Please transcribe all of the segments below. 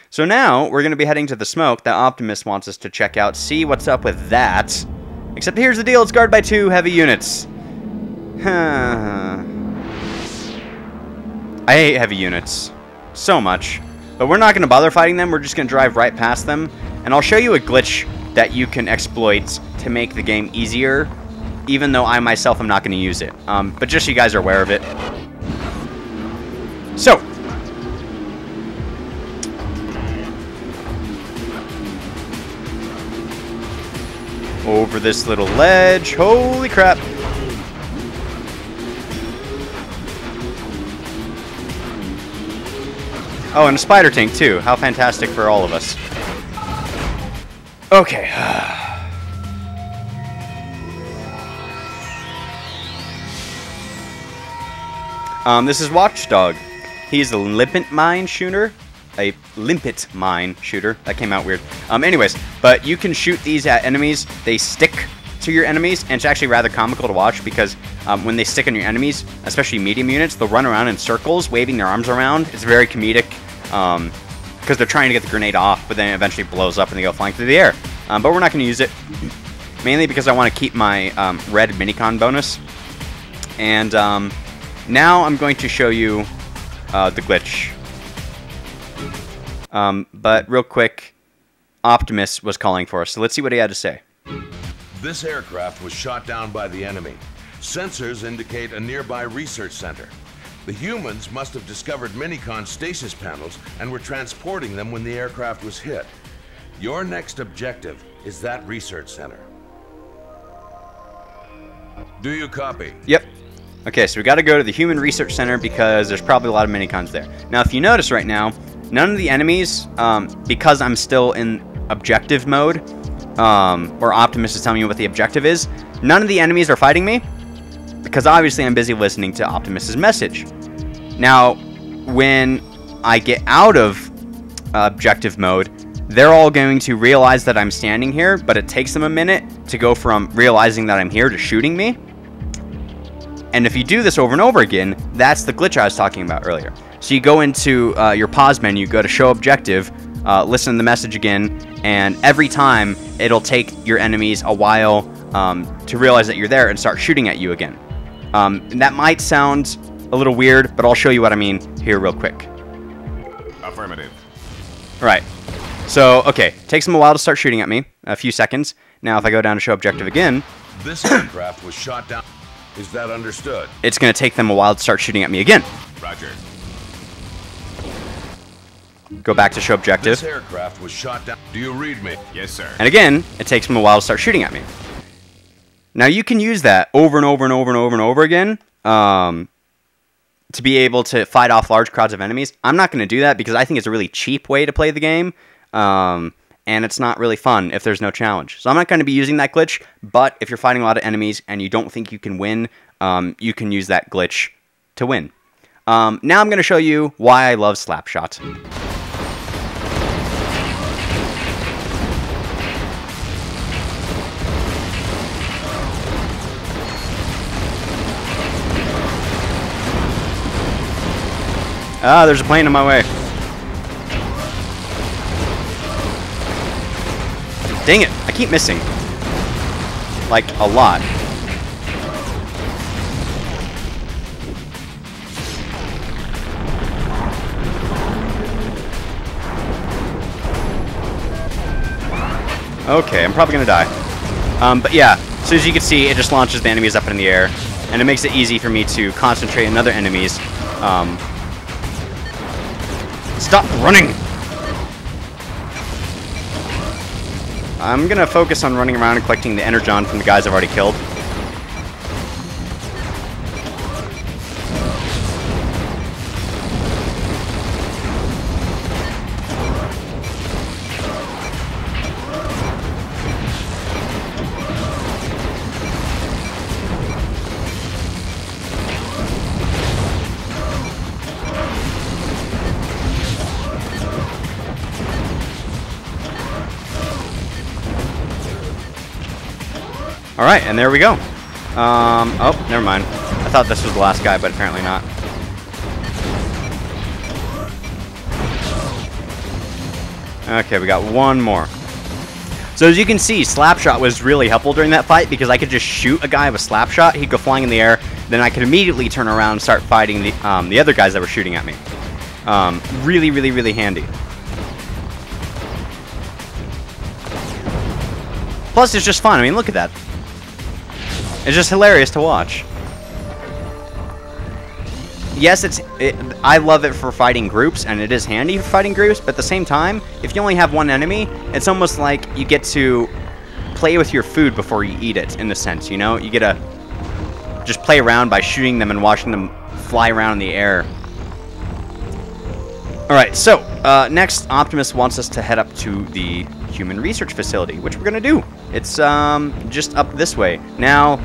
So now we're going to be heading to the smoke that Optimus wants us to check out, see what's up with that. Except here's the deal, it's guarded by 2 heavy units. I hate heavy units so much. But we're not going to bother fighting them, we're just going to drive right past them. And I'll show you a glitch that you can exploit to make the game easier, even though I myself am not going to use it. But just so you guys are aware of it. So, over this little ledge. Holy crap. Oh, and a spider tank too. How fantastic for all of us. Okay. This is Watchdog. He's a limpet mine shooter. A limpet mine shooter. That came out weird. Anyways, but you can shoot these at enemies. They stick to your enemies, and it's actually rather comical to watch because when they stick on your enemies, especially medium units, they'll run around in circles, waving their arms around. It's very comedic because they're trying to get the grenade off, but then it eventually blows up and they go flying through the air. But we're not going to use it, mainly because I want to keep my red minicon bonus. And now I'm going to show you the glitch. But real quick, Optimus was calling for us, so let's see what he had to say. This aircraft was shot down by the enemy. Sensors indicate a nearby research center. The humans must have discovered minicon stasis panels and were transporting them when the aircraft was hit. Your next objective is that research center. Do you copy? Yep. Okay, so we got to go to the Human Research Center because there's probably a lot of minicons there. Now, if you notice right now, none of the enemies, because I'm still in objective mode, or Optimus is telling me what the objective is, none of the enemies are fighting me because obviously I'm busy listening to Optimus's message. Now, when I get out of objective mode, they're all going to realize that I'm standing here, but it takes them a minute to go from realizing that I'm here to shooting me. And if you do this over and over again, that's the glitch I was talking about earlier. So you go into your pause menu, go to show objective, listen to the message again, and every time it'll take your enemies a while to realize that you're there and start shooting at you again. And that might sound a little weird, but I'll show you what I mean here real quick. Affirmative. Right. So, okay, takes them a while to start shooting at me, a few seconds. Now if I go down to show objective again, This aircraft was shot down. Is that understood? it's going to take them a while to start shooting at me again. Roger. Go back to show objective. This aircraft was shot down. Do you read me? Yes, sir. And again, it takes them a while to start shooting at me. Now you can use that over and over and over and over and over again to be able to fight off large crowds of enemies. I'm not going to do that because I think it's a really cheap way to play the game. And it's not really fun if there's no challenge. So I'm not going to be using that glitch, but if you're fighting a lot of enemies and you don't think you can win, you can use that glitch to win. Now I'm going to show you why I love Slapshot. Ah, there's a plane in my way. Dang it, I keep missing. Like, a lot. Okay, I'm probably gonna die. But yeah, so as you can see, it just launches the enemies up in the air, and it makes it easy for me to concentrate on other enemies. Stop running! I'm gonna focus on running around and collecting the energon from the guys I've already killed. Alright, and there we go. Oh, never mind. I thought this was the last guy, but apparently not. Okay, we got one more. So as you can see, Slapshot was really helpful during that fight because I could just shoot a guy with Slapshot, he'd go flying in the air, then I could immediately turn around and start fighting the other guys that were shooting at me. Really, really, really handy. Plus, it's just fun. I mean, look at that. It's just hilarious to watch. Yes, I love it for fighting groups, and it is handy for fighting groups, but at the same time, if you only have one enemy, it's almost like you get to play with your food before you eat it, in a sense, you know? You get to just play around by shooting them and watching them fly around in the air. Alright, so, next, Optimus wants us to head up to the human research facility, which we're going to do. It's just up this way. Now,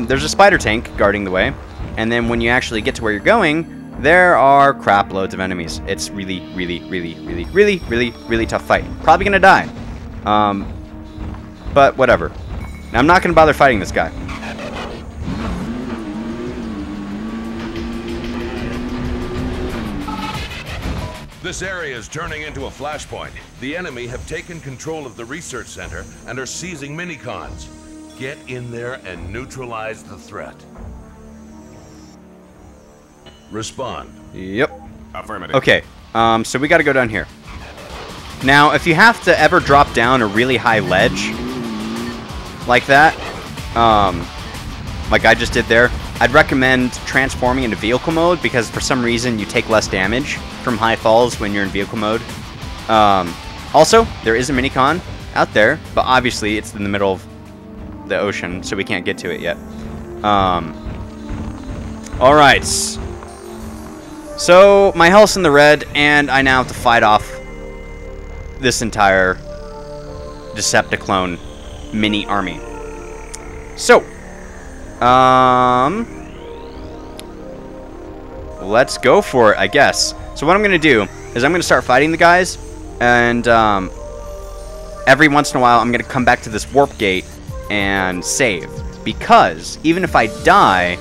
there's a spider tank guarding the way. And then when you actually get to where you're going, there are crap loads of enemies. It's really, really, really, really, really, really, really tough fight. Probably gonna die. But whatever. Now, I'm not gonna bother fighting this guy. This area is turning into a flashpoint. The enemy have taken control of the research center and are seizing minicons. Get in there and neutralize the threat. Respond. Yep. Affirmative. Okay, so we gotta go down here. Now, if you have to ever drop down a really high ledge like that, like I just did there, I'd recommend transforming into vehicle mode because for some reason you take less damage from high falls when you're in vehicle mode. Also, there is a minicon out there, but obviously it's in the middle of the ocean, so we can't get to it yet. Alright. So, my health's in the red, and I now have to fight off this entire Decepticlone mini army. So, let's go for it, I guess. So what I'm going to do is I'm going to start fighting the guys, and every once in a while I'm going to come back to this warp gate and save. Because, even if I die,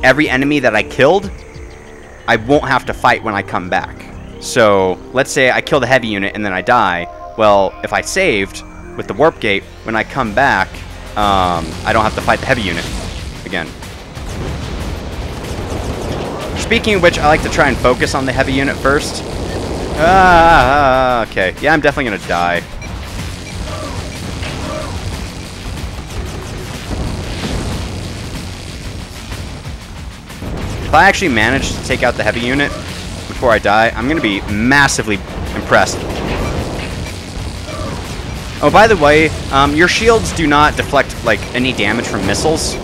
every enemy that I killed, I won't have to fight when I come back. So, let's say I kill the heavy unit and then I die. Well, if I saved with the warp gate, when I come back, I don't have to fight the heavy unit again. Speaking of which, I like to try and focus on the heavy unit first. Okay. Yeah, I'm definitely gonna die. If I actually manage to take out the heavy unit before I die, I'm going to be massively impressed. Oh, by the way, your shields do not deflect, like, any damage from missiles.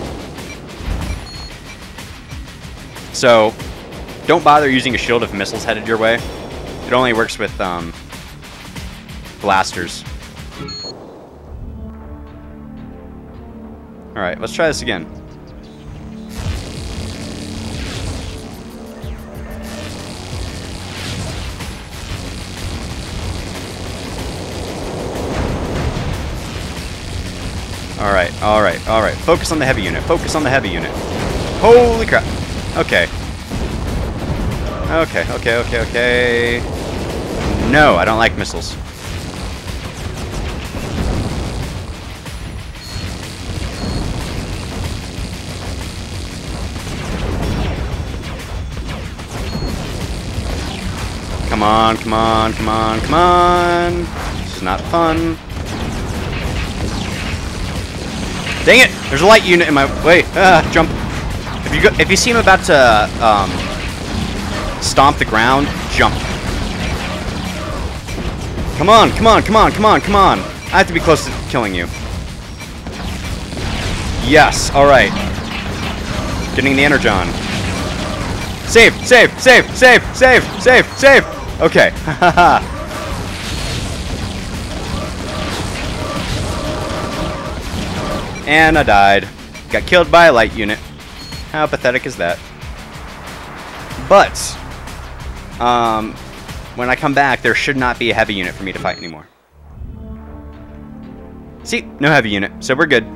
So, don't bother using a shield if missiles headed your way. It only works with, blasters. Alright, let's try this again. Alright, alright, alright. Focus on the heavy unit. Focus on the heavy unit. Holy crap. Okay. Okay, okay, okay, okay. No, I don't like missiles. Come on, come on, come on, come on. This is not fun. Dang it! There's a light unit in my way. Jump. If you see him about to stomp the ground, jump. Come on, come on, come on, come on, come on. I have to be close to killing you. Yes, alright. Getting the energon. Save, save, save, save, save, save, save! Okay, haha. And I died. Got killed by a light unit. How pathetic is that? But, when I come back, there should not be a heavy unit for me to fight anymore. See, no heavy unit, so we're good.